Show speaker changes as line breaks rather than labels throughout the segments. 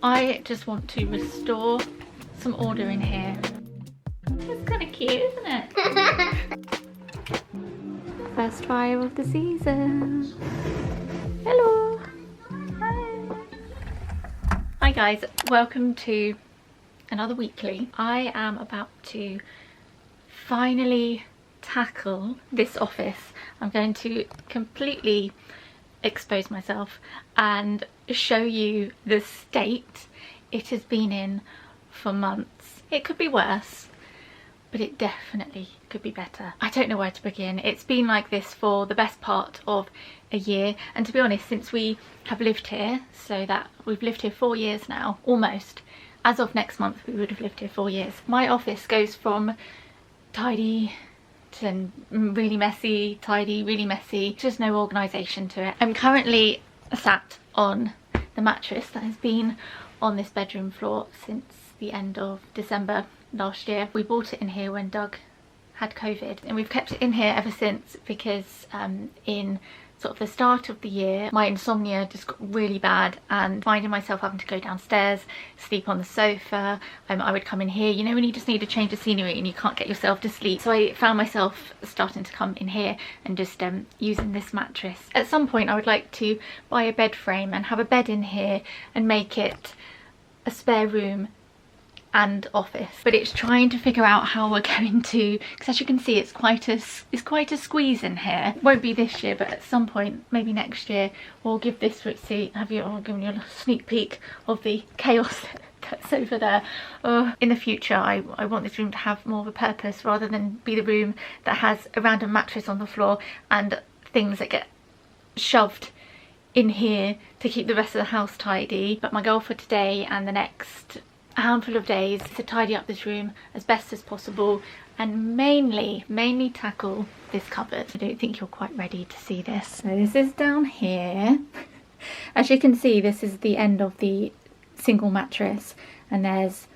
I just want to restore some order in here. It's kind of cute, isn't it? First fire of the season. Hello. Hi. Hi guys, welcome to another weekly. I am about to finally tackle this office. I'm going to completely expose myself and show you the state it has been in for months. It could be worse, but it definitely could be better. I don't know where to begin. It's been like this for the best part of a year, and to be honest, since we have lived here, so that we've lived here 4 years now, almost. As of next month we would have lived here 4 years. My office goes from tidy to really messy, tidy, really messy. Just no organisation to it. I'm currently sat on the mattress that has been on this bedroom floor since the end of December last year. We bought it in here when Doug had COVID, and we've kept it in here ever since because in sort of the start of the year my insomnia just got really bad, and finding myself having to go downstairs, sleep on the sofa. I would come in here, you know when you just need a change of scenery and you can't get yourself to sleep. So I found myself starting to come in here and just using this mattress. At some point I would like to buy a bed frame and have a bed in here and make it a spare room and office, but it's trying to figure out how we're going to, because as you can see it's quite a squeeze in here. It won't be this year, but at some point, maybe next year, we'll give this, see, I've given you a sneak peek of the chaos that's over there. In the future I want this room to have more of a purpose, rather than be the room that has a random mattress on the floor and things that get shoved in here to keep the rest of the house tidy. But my goal for today and the next a handful of days to tidy up this room as best as possible, and mainly tackle this cupboard. I don't think you're quite ready to see this. So this is down here. As you can see, this is the end of the single mattress, and there's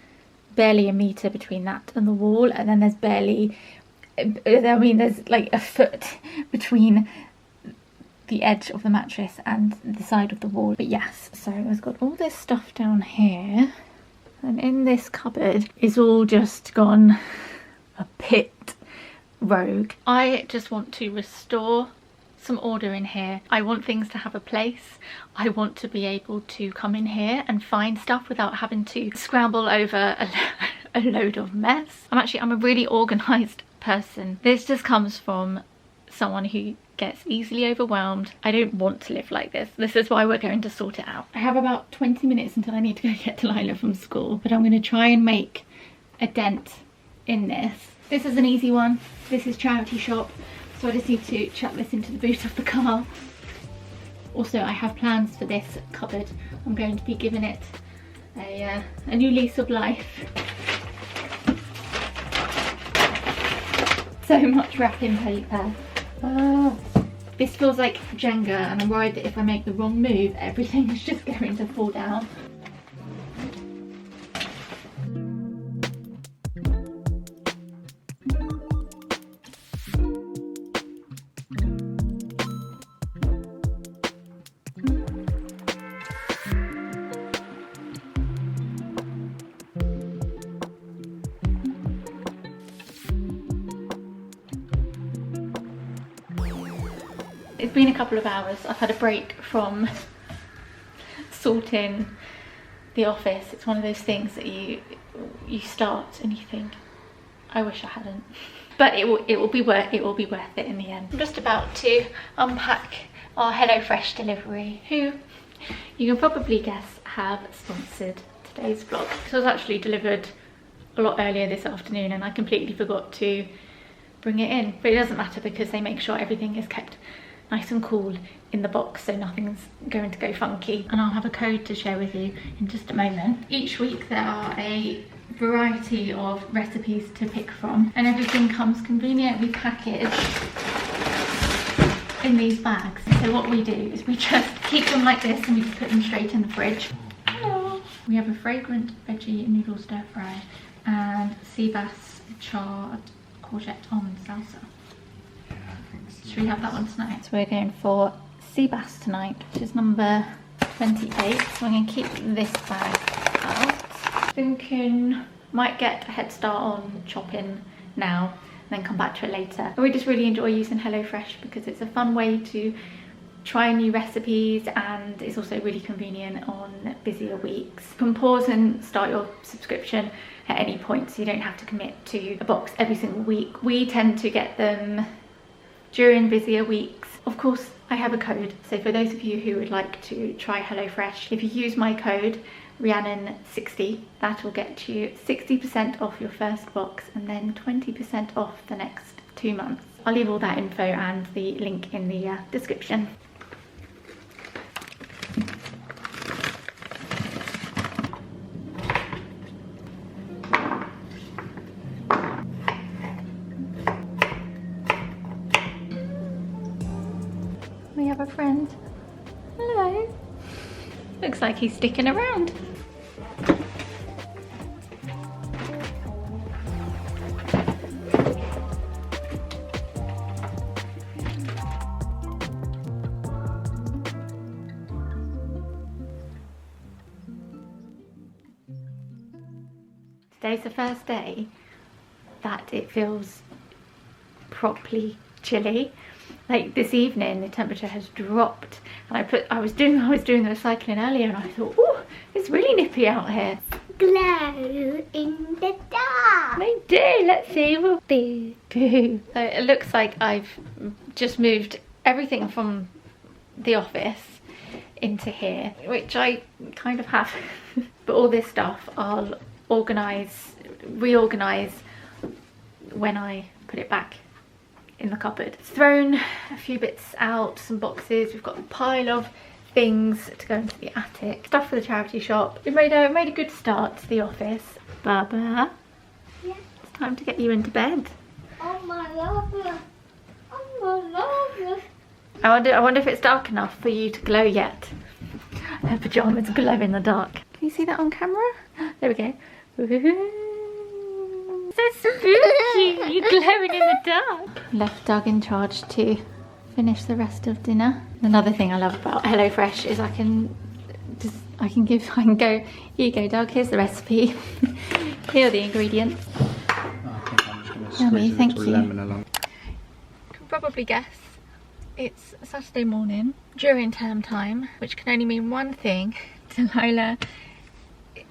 barely a metre between that and the wall, and then there's barely, I mean there's like a foot between the edge of the mattress and the side of the wall. But yes, so I've got all this stuff down here, and in this cupboard is all just gone a bit rogue. I just want to restore some order in here. I want things to have a place. I want to be able to come in here and find stuff without having to scramble over a load of mess. I'm a really organised person. This just comes from someone who gets easily overwhelmed. I don't want to live like this. This is why we're going to sort it out. I have about 20 minutes until I need to go get Delilah from school, but I'm going to try and make a dent in this. This is an easy one. This is charity shop, so I just need to chuck this into the boot of the car. Also, I have plans for this cupboard. I'm going to be giving it a new lease of life. So much wrapping paper. Oh, this feels like Jenga, and I'm worried that if I make the wrong move, everything is just going to fall down. It's been a couple of hours. I've had a break from sorting the office. It's one of those things that you start and you think, I wish I hadn't. But it will be worth it in the end. I'm just about to unpack our HelloFresh delivery, who you can probably guess have sponsored today's vlog. This was actually delivered a lot earlier this afternoon and I completely forgot to bring it in. But it doesn't matter because they make sure everything is kept nice and cool in the box, so nothing's going to go funky. And I'll have a code to share with you in just a moment. Each week there are a variety of recipes to pick from, and everything comes conveniently packaged in these bags. So what we do is we just keep them like this and we just put them straight in the fridge. Hello. We have a fragrant veggie noodle stir fry and sea bass charred courgette almond salsa. Should we have that one tonight? So we're going for sea bass tonight, which is number 28, so I'm going to keep this bag out. Thinking might get a head start on shopping now, then come back to it later. And we just really enjoy using HelloFresh because it's a fun way to try new recipes, and it's also really convenient on busier weeks. You can pause and start your subscription at any point, so you don't have to commit to a box every single week. We tend to get them during busier weeks. Of course, I have a code, so for those of you who would like to try HelloFresh, if you use my code Rhiannon60, that will get you 60% off your first box and then 20% off the next 2 months. I'll leave all that info and the link in the description. We have a friend. Hello. Looks like he's sticking around. Today's the first day that it feels properly chilly. Like this evening the temperature has dropped, and I was doing the recycling earlier and I thought, oh, it's really nippy out here.
Glow in the dark.
They do. Let's see. Boo. Boo. So it looks like I've just moved everything from the office into here, which I kind of have. But all this stuff I'll reorganize when I put it back in the cupboard. It's thrown a few bits out, some boxes. We've got a pile of things to go into the attic. Stuff for the charity shop. We've made a good start to the office. Baba,
Yeah.
it's time to get you into bed.
Oh my love. Oh my love.
I wonder if it's dark enough for you to glow yet. Her pyjamas glow in the dark. Can you see that on camera? There we go. So spooky. You're glowing in the dark. Left Doug in charge to finish the rest of dinner. Another thing I love about HelloFresh is I can go, here you go Doug, here's the recipe. Here are the ingredients.
I think I'm just going to
Yummy,
squeeze a
thank
little
you.
lemon along.
You can probably guess it's a Saturday morning during term time, which can only mean one thing. Delilah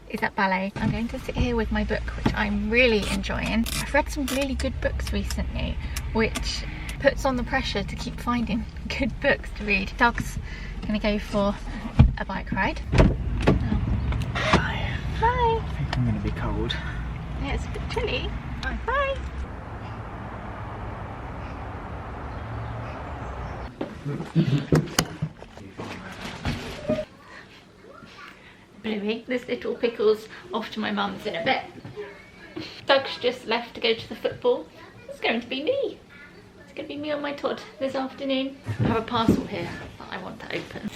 is at ballet. I'm going to sit here with my book, which I'm really enjoying. I've read some really good books recently, which puts on the pressure to keep finding good books to read. Doug's gonna go for a bike ride.
Hi.
Hi.
I think I'm going to be cold.
Yeah, it's a bit chilly. Bye. Bye. Bluey, this little pickle's off to my mum's in a bit. Doug's just left to go to the football. It's going to be me. It's going to be me on my Todd this afternoon. I have a parcel here that I want to open.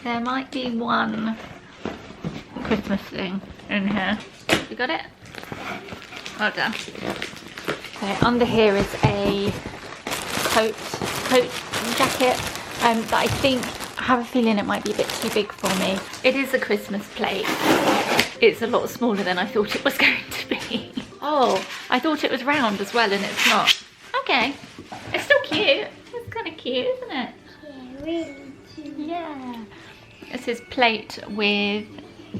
There might be one Christmas thing in here. You got it? Well done. So under here is a coat jacket that I have a feeling it might be a bit too big for me. It is a Christmas plate. It's a lot smaller than I thought it was going to be. Oh, I thought it was round as well and it's not. Okay, it's still cute. It's kind of cute, isn't it?
Yeah, really cute.
Yeah. It's his plate with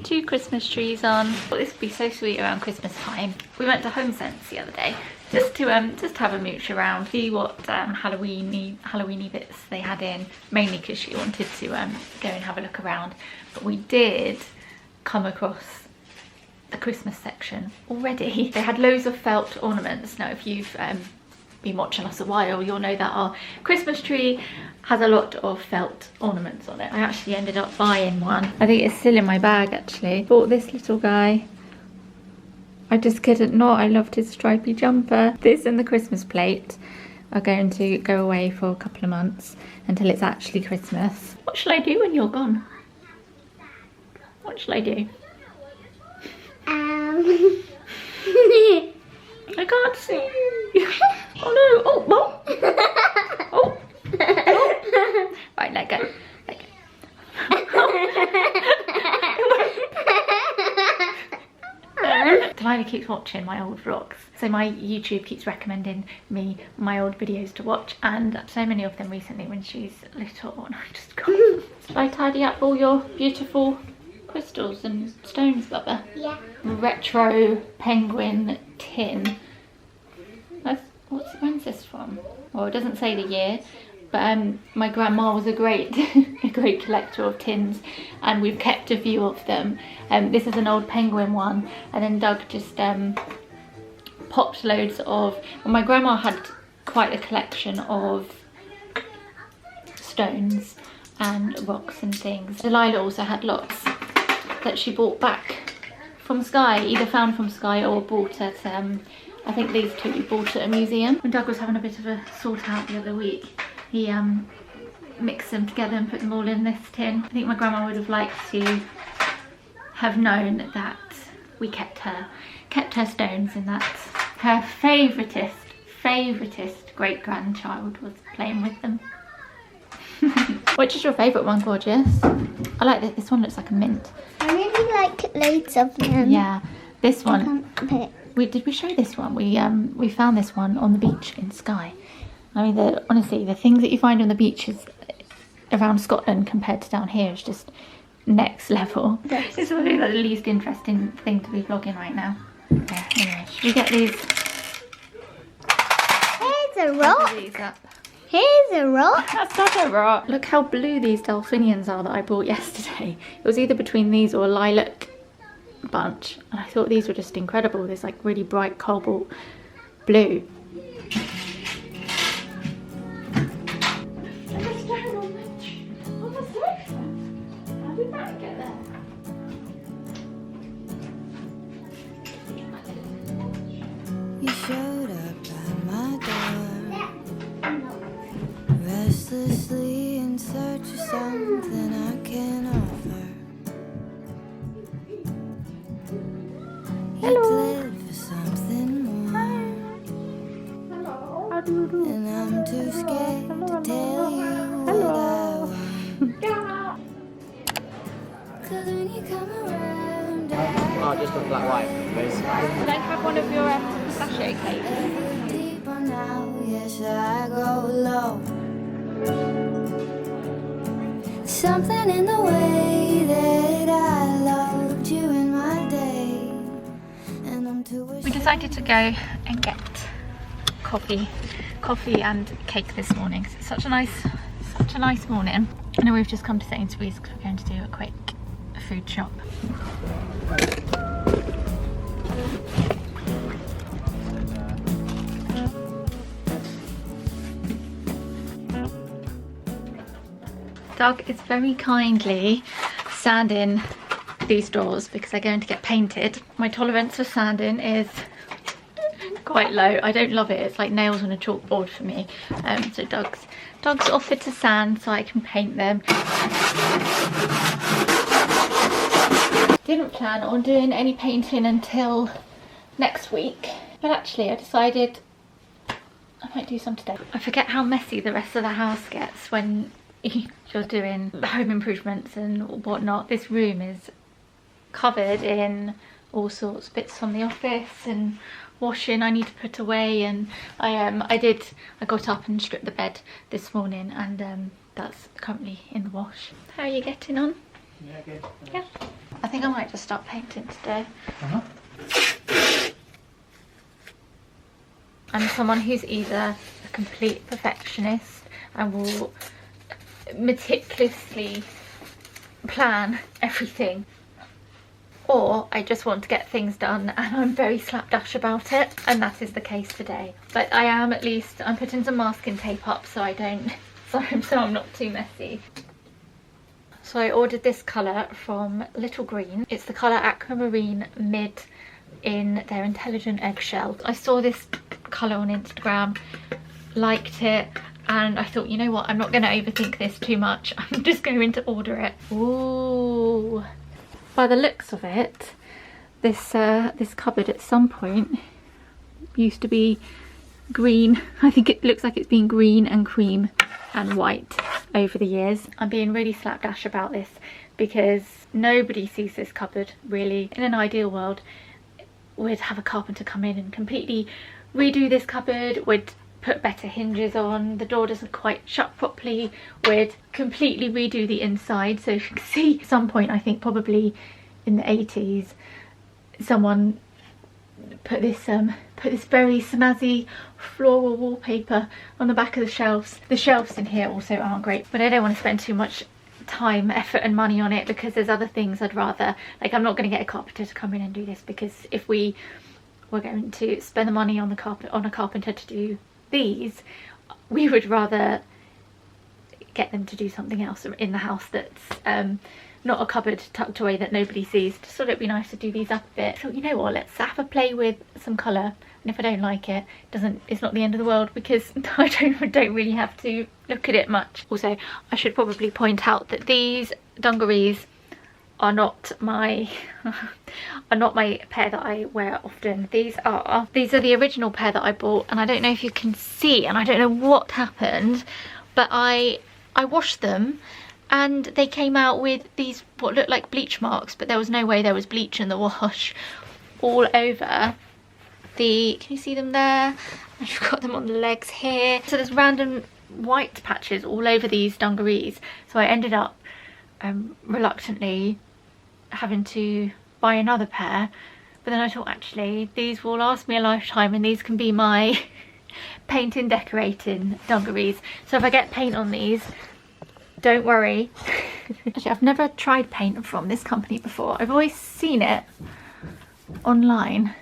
2 Christmas trees on. Well, this would be so sweet around Christmas time. We went to Home Sense the other day just to have a mooch around, see what Halloweeny bits they had in, mainly because she wanted to go and have a look around. But we did come across the Christmas section already. They had loads of felt ornaments. Now if you've been watching us a while, you'll know that our Christmas tree has a lot of felt ornaments on it. I actually ended up buying one. I think it's still in my bag actually. Bought this little guy. I just couldn't not. I loved his stripy jumper. This and the Christmas plate are going to go away for a couple of months until it's actually Christmas. What shall I do when you're gone? What shall I do? I can't see. Oh no! Oh! Oh! Oh! Right, let go. Let go. Lila keeps watching my old vlogs, so my YouTube keeps recommending me my old videos to watch, and so many of them recently when she's little, and I just can't. Should I tidy up all your beautiful crystals and stones, Bubba?
Yeah.
Retro penguin tin. When's this from? Well, it doesn't say the year, but my grandma was a great collector of tins, and we've kept a few of them. This is an old penguin one, and then Doug just popped loads of, well, my grandma had quite a collection of stones and rocks and things. Delilah also had lots that she bought back from Skye, either found from Skye or bought at, I think these two we bought at a museum. When Doug was having a bit of a sort out the other week, he mixed them together and put them all in this tin. I think my grandma would have liked to have known that we kept her stones, and that her favouriteest great-grandchild was playing with them. Which is your favourite one, gorgeous? I like this. This one looks like a mint.
I really like loads of them.
Yeah, this one.
I can't pick.
Did we show this one? We found this one on the beach in Skye. I mean, honestly, the things that you find on the beaches around Scotland compared to down here is just next level.
Yes.
It's probably the least interesting thing to be vlogging right now. Yeah, anyway, should we get these?
Here's a rock.
These up?
Here's a rock.
That's not a rock. Look how blue these delphiniums are that I bought yesterday. It was either between these or a lilac bunch, and I thought these were just incredible. There's like really bright cobalt blue.
You showed up at my door, restlessly in search of something I can offer. You live for something more, and I'm too scared to tell you what I want. 'Cause when you come around,
Oh, just a flat white, please.
Can I have one of your sachet cakes?
I go deeper now, yes I go low. Something in the way that I loved you in my day, and I'm too
We decided to go and get coffee and cake this morning. 'Cause it's such a nice morning. I know we've just come to Sainsbury's because we're going to do a quick food shop. Doug is very kindly sanding these doors because they're going to get painted. My tolerance for sanding is quite low. I don't love it. It's like nails on a chalkboard for me. So Doug's offered to sand so I can paint them. Didn't plan on doing any painting until next week, but actually I decided I might do some today. I forget how messy the rest of the house gets when you're doing home improvements and whatnot. This room is covered in all sorts, bits from the office and washing I need to put away, and I got up and stripped the bed this morning, and that's currently in the wash. How are you getting on?
Yeah, good.
Yeah. I think I might just start painting today. I'm someone who's either a complete perfectionist and will meticulously plan everything, or I just want to get things done and I'm very slapdash about it, and that is the case today. But I am, at least I'm putting some masking tape up so I'm not too messy. So I ordered this colour from Little Green. It's the colour Aquamarine Mid in their Intelligent Eggshell. I saw this colour on Instagram, liked it, and I thought, you know what, I'm not going to overthink this too much. I'm just going to order it. Ooh. By the looks of it, this cupboard at some point used to be green. I think it looks like it's been green and cream and white over the years. I'm being really slapdash about this because nobody sees this cupboard really. In an ideal world, would have a carpenter come in and completely redo this cupboard, would put better hinges on, the door doesn't quite shut properly, would completely redo the inside. So as you can see, at some point, I think probably in the 80s, someone put this very snazzy floral wallpaper on the back of the shelves. The shelves in here also aren't great, but I don't want to spend too much time, effort and money on it because there's other things I'd rather, like, I'm not going to get a carpenter to come in and do this, because if we were going to spend the money on a carpenter to do these, we would rather get them to do something else in the house that's not a cupboard tucked away that nobody sees. Just thought it'd be nice to do these up a bit. So you know what, let's have a play with some colour, and if I don't like it, it's not the end of the world, because I don't really have to look at it much. Also, I should probably point out that these dungarees are not my pair that I wear often. These are the original pair that I bought, and I don't know if you can see, and I don't know what happened, but I washed them and they came out with these what looked like bleach marks, but there was no way there was bleach in the wash, all over the, can you see them there? I've got them on the legs here. So there's random white patches all over these dungarees. So I ended up reluctantly having to buy another pair, but then I thought, actually these will last me a lifetime, and these can be my paint and decorating dungarees. So if I get paint on these, don't worry. Actually, I've never tried paint from this company before. I've always seen it online,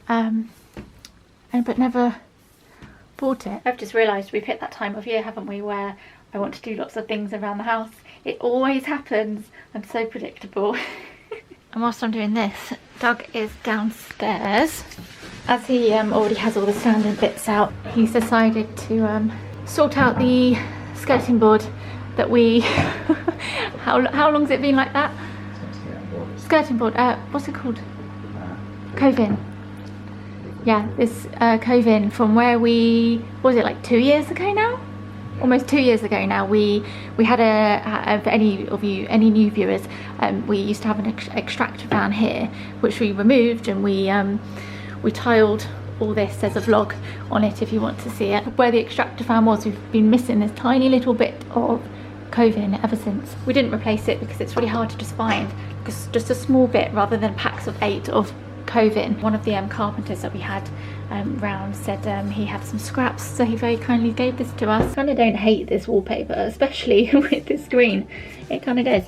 but never bought it. I've just realised we've hit that time of year, haven't we, where I want to do lots of things around the house. It always happens. I'm so predictable. And whilst I'm doing this, Doug is downstairs. As he already has all the standard bits out, he's decided to sort out the skirting board that we how long's it been like that? Skirting board, what's it called? Cove-in. Yeah, this cove-in from where we, what was it, like 2 years ago now? Almost 2 years ago now, we had for any new viewers, we used to have an extractor fan here, which we removed, and we tiled all this. There's a vlog on it if you want to see it. Where the extractor fan was, we've been missing this tiny little bit of cove-in ever since. We didn't replace it because it's really hard to just find, because just a small bit rather than packs of 8 of cove-in. One of the carpenters that we had round said he had some scraps, so he very kindly gave this to us. I kind of don't hate this wallpaper, especially with this green. It kind of does.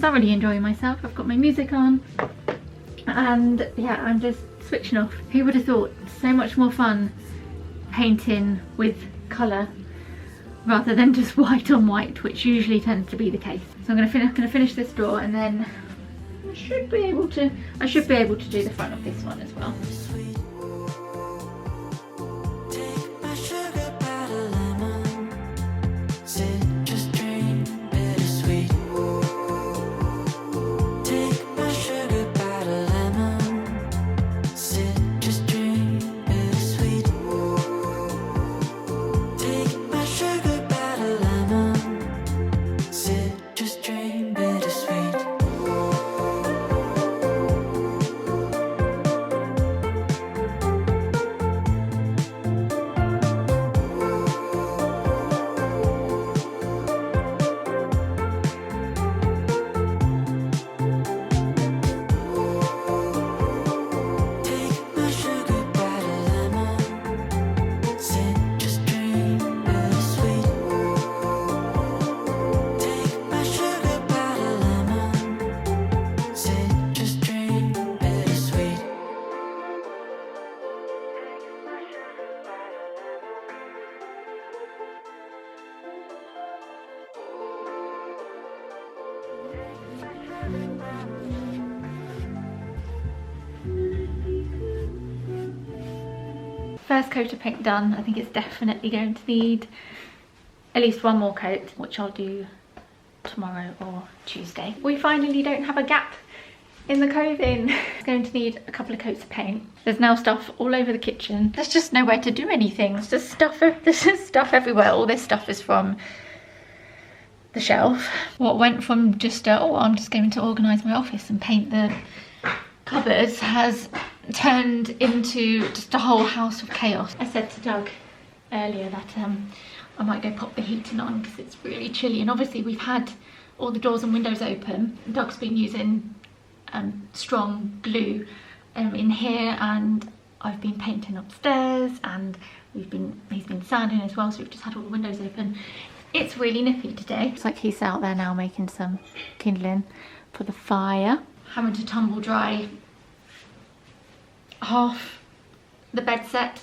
Thoroughly enjoying myself. I've got my music on and yeah, I'm just switching off. Who would have thought? So much more fun painting with colour rather than just white on white, which usually tends to be the case. So I'm going to finish this door, and then I should be able to do the front of this one as well. First coat of paint done. I think it's definitely going to need at least one more coat, which I'll do tomorrow or Tuesday. We finally don't have a gap in the clothing. It's going to need a couple of coats of paint. There's now stuff all over the kitchen. There's just nowhere to do anything. There's just stuff everywhere. All this stuff is from the shelf. What went from just oh, I'm just going to organise my office and paint the cupboards has turned into just a whole house of chaos. I said to Doug earlier that I might go pop the heating on because it's really chilly, and obviously we've had all the doors and windows open. Doug's been using strong glue in here, and I've been painting upstairs, and he's been sanding as well, so we've just had all the windows open. It's really nippy today. It's like he's out there now making some kindling for the fire. Having to tumble dry half the bed set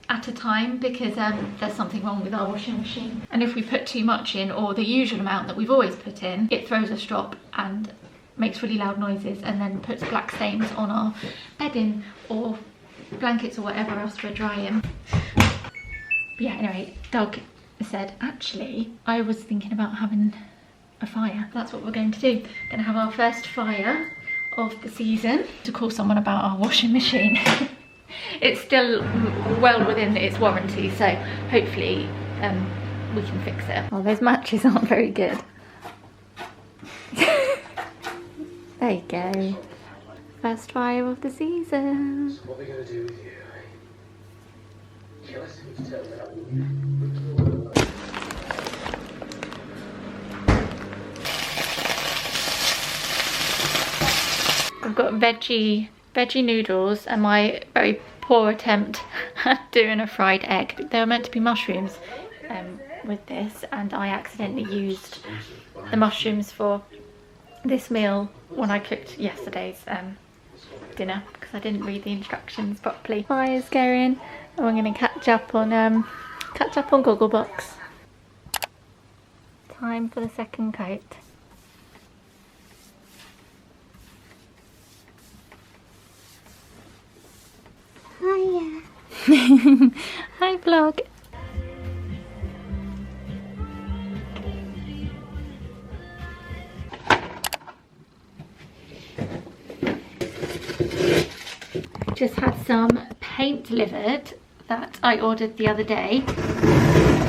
at a time because there's something wrong with our washing machine, and if we put too much in, or the usual amount that we've always put in, it throws a strop and makes really loud noises and then puts black stains on our bedding or blankets or whatever else we're drying. But yeah, anyway, Doug said, actually, I was thinking about having a fire. That's what we're going to do. Gonna have our first fire of the season. To call someone about our washing machine. It's still well within its warranty, so hopefully we can fix it. Oh, those matches aren't very good. There you go. First fire of the season.
So what are we going to do with you? Kill us and tell that.
I've got veggie noodles and my very poor attempt at doing a fried egg. They were meant to be mushrooms with this, and I accidentally used the mushrooms for this meal when I cooked yesterday's dinner because I didn't read the instructions properly. Fire's going, and we're going to catch up on Gogglebox. Time for the second coat.
Hiya.
Hi vlog. Just had some paint delivered that I ordered the other day.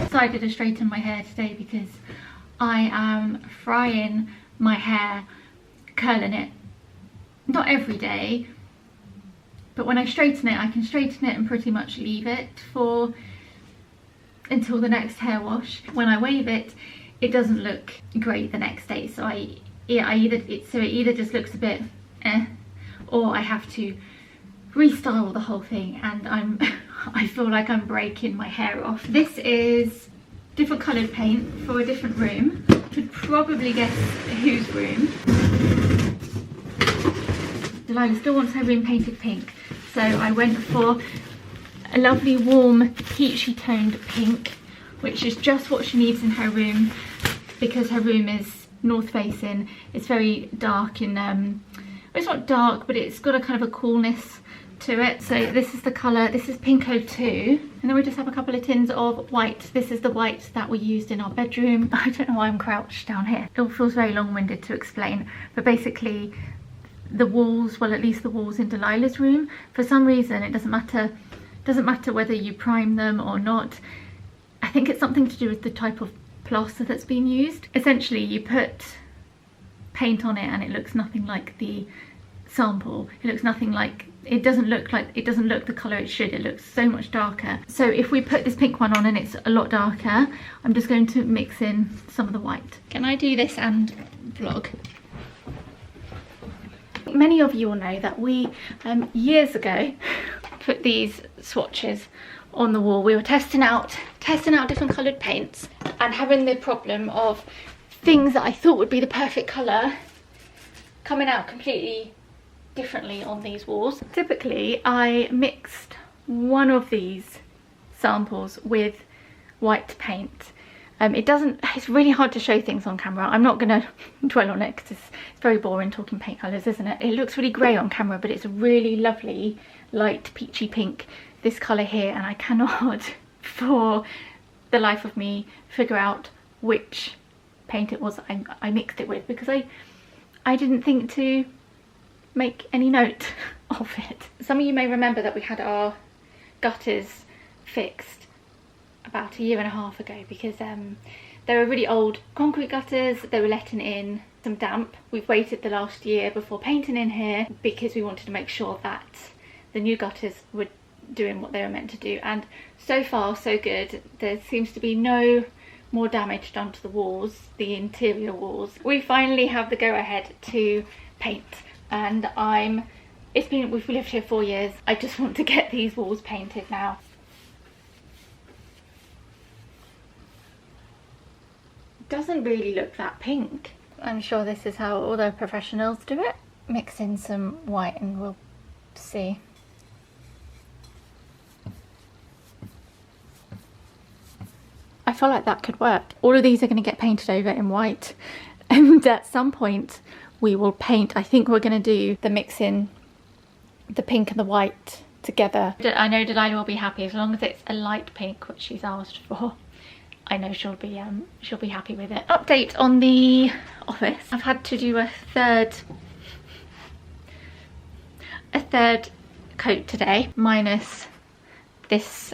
Decided to straighten my hair today because I am frying my hair, curling it, not every day, but when I straighten it, I can straighten it and pretty much leave it for until the next hair wash. When I wave it, it doesn't look great the next day, so it either just looks a bit or I have to restyle the whole thing, and I feel like I'm breaking my hair off. This is different coloured paint for a different room. Could probably guess whose room. Delilah still wants her room painted pink, so I went for a lovely warm peachy toned pink, which is just what she needs in her room because her room is north facing. It's very dark and it's not dark, but it's got a kind of a coolness to it. So this is the colour, this is Pink 02, and then we just have a couple of tins of white. This is the white that we used in our bedroom. I don't know why I'm crouched down here. It all feels very long-winded to explain, but basically the walls, well, at least the walls in Delilah's room, for some reason it doesn't matter whether you prime them or not. I think it's something to do with the type of plaster that's being used. Essentially you put paint on it and it looks nothing like the sample. It looks nothing like, it doesn't look the colour it should. It looks so much darker. So if we put this pink one on and it's a lot darker, I'm just going to mix in some of the white. Can I do this and vlog? Many of you will know that we years ago put these swatches on the wall. We were testing out different coloured paints and having the problem of things that I thought would be the perfect colour coming out completely differently on these walls. Typically I mixed one of these samples with white paint. It's really hard to show things on camera. I'm not gonna dwell on it because it's very boring talking paint colours, isn't it? It looks really grey on camera, but it's a really lovely light peachy pink. this colour here, and I cannot for the life of me figure out which paint it was I mixed it with, because I didn't think to make any note of it. Some of you may remember that we had our gutters fixed about 1.5 years ago, because they were really old concrete gutters. They were letting in some damp. We've waited the last year before painting in here because we wanted to make sure that the new gutters were doing what they were meant to do, and so far so good. There seems to be no more damage done to the walls, the interior walls. We finally have the go-ahead to paint, and we've lived here 4 years. I just want to get these walls painted now. Doesn't really look that pink. I'm sure this is how all the professionals do it. Mix in some white and we'll see. I feel like that could work. All of these are going to get painted over in white, and at some point we will paint. I think we're going to do the mixing the pink and the white together. I know Delilah will be happy as long as it's a light pink, which she's asked for. I know she'll be happy with it. Update on the office. I've had to do a third coat today, minus this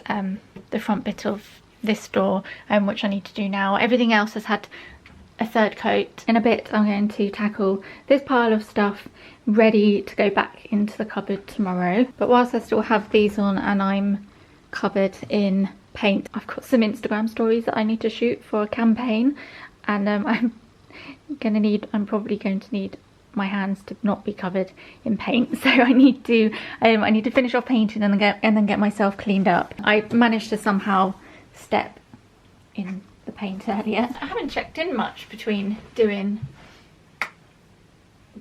the front bit of this door, which I need to do now. Everything else has had a third coat. In a bit I'm going to tackle this pile of stuff ready to go back into the cupboard tomorrow. But whilst I still have these on and I'm covered in paint, I've got some Instagram stories that I need to shoot for a campaign, and I'm probably going to need my hands to not be covered in paint, so I need to finish off painting and then get myself cleaned up. I managed to somehow step in the paint earlier. I haven't checked in much between doing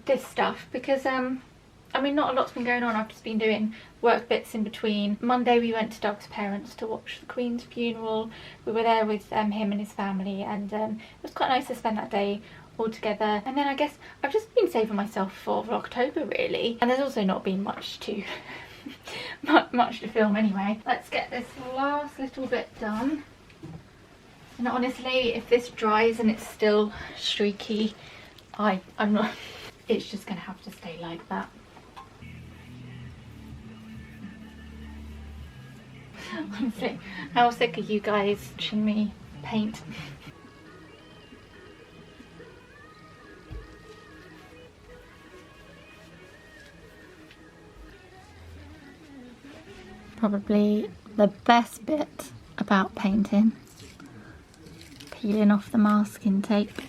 this stuff because I mean, not a lot's been going on. I've just been doing work bits in between. Monday we went to Doug's parents to watch the Queen's funeral. We were there with him and his family, and it was quite nice to spend that day all together. And then I guess I've just been saving myself for October really, and there's also not been much to much to film anyway. Let's get this last little bit done, and honestly if this dries and it's still streaky, I'm not, it's just gonna have to stay like that. Honestly, how sick are you guys watching me paint? Probably the best bit about painting, peeling off the masking tape.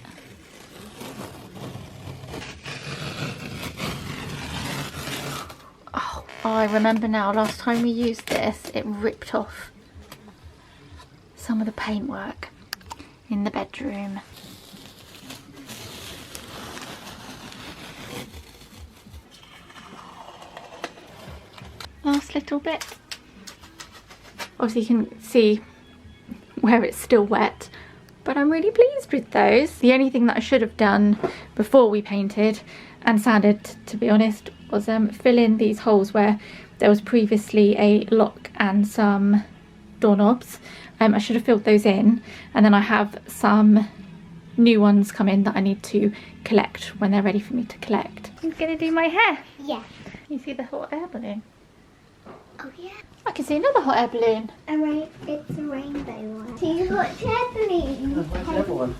Oh, I remember now, last time we used this, it ripped off some of the paintwork in the bedroom. Last little bit. Obviously you can see where it's still wet, but I'm really pleased with those. The only thing that I should have done before we painted and sanded, to be honest, was fill in these holes where there was previously a lock and some doorknobs. I should have filled those in, and then I have some new ones come in that I need to collect when they're ready for me to collect. I'm gonna do my hair.
Yeah.
You see the hot air balloon?
Oh yeah.
I can see another hot air balloon.
Alright, it's a rainbow one. See what's happening?
Where's the other one?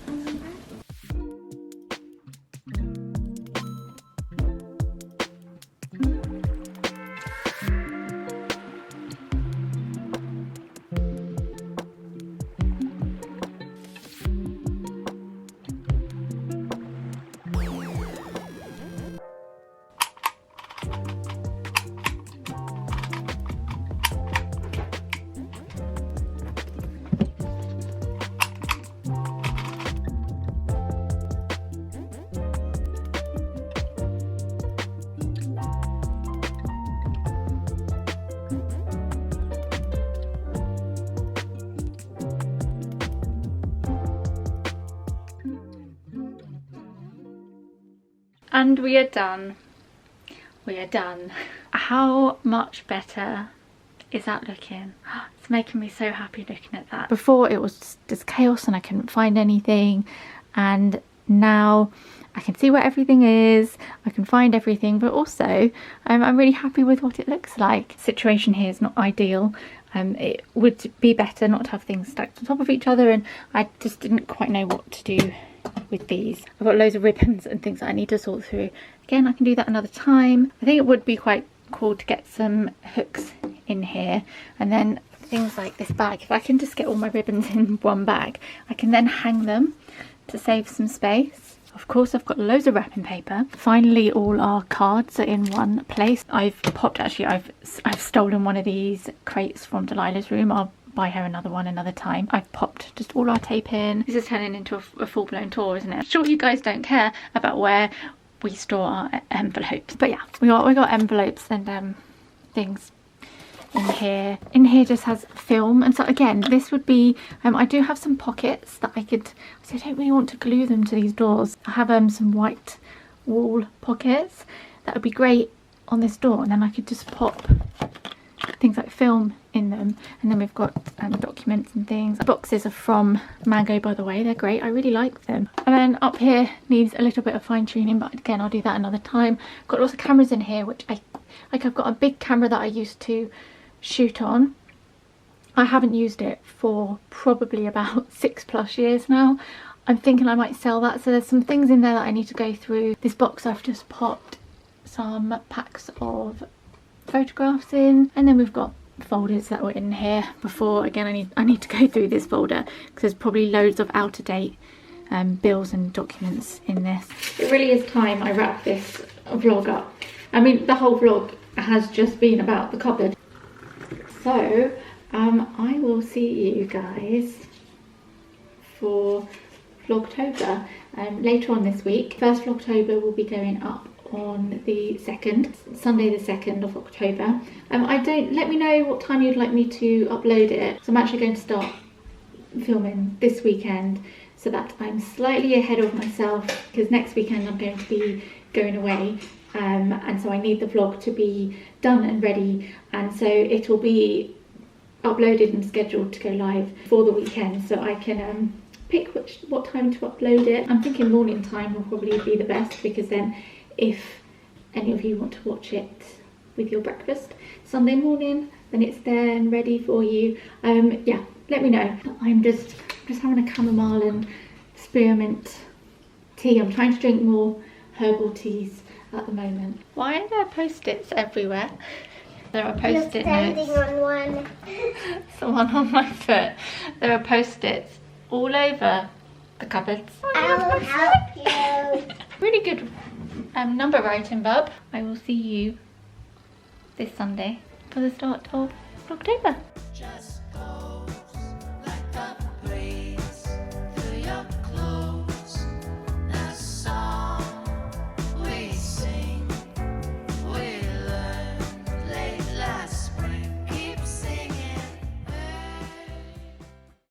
And we are done. We are done. How much better is that looking? It's making me so happy looking at that. Before it was just chaos and I couldn't find anything, and now I can see where everything is, I can find everything, but also I'm really happy with what it looks like. Situation here is not ideal. It would be better not to have things stacked on top of each other, and I just didn't quite know what to do with these. I've got loads of ribbons and things that I need to sort through. Again, I can do that another time. I think it would be quite cool to get some hooks in here, and then things like this bag. If I can just get all my ribbons in one bag, I can then hang them to save some space. Of course, I've got loads of wrapping paper. Finally, all our cards are in one place. I've popped, actually, I've stolen one of these crates from Delilah's room. I'll buy her another one another time. I've popped just all our tape in. This is turning into a full-blown tour, isn't it? I'm sure you guys don't care about where we store our envelopes. But yeah, we got envelopes and things in here. In here just has film, and so again, this would be I do have some pockets that I don't really want to glue them to these doors. I have some white wall pockets that would be great on this door, and then I could just pop things like film in them. And then we've got documents and things. Boxes are from Mango, by the way. They're great, I really like them. And then up here needs a little bit of fine-tuning, but again, I'll do that another time. Got lots of cameras in here, which I've got a big camera that I used to shoot on. I haven't used it for probably about 6+ years now. I'm thinking I might sell that, so there's some things in there that I need to go through. This box I've just popped some packs of photographs in, and then we've got folders that were in here before. Again, I need to go through this folder because there's probably loads of out-of-date bills and documents in this. It really is time I wrap this vlog up. I mean, the whole vlog has just been about the cupboard. So I will see you guys for Vlogtober later on this week. First Vlogtober will be going up on the 2nd, Sunday the 2nd of October. Let me know what time you'd like me to upload it. So I'm actually going to start filming this weekend so that I'm slightly ahead of myself, because next weekend I'm going to be going away. And so I need the vlog to be done and ready, and so it will be uploaded and scheduled to go live for the weekend, so I can pick what time to upload it. I'm thinking morning time will probably be the best, because then if any of you want to watch it with your breakfast Sunday morning, then it's there and ready for you. Yeah, let me know. I'm just having a chamomile and spearmint tea. I'm trying to drink more herbal teas at the moment. Why are there post-its everywhere? There are post-it notes.
On one.
Someone on my foot. There are post-its all over the cupboards.
I'll help you.
Really good number writing, bub. I will see you this Sunday for the start of October.
Just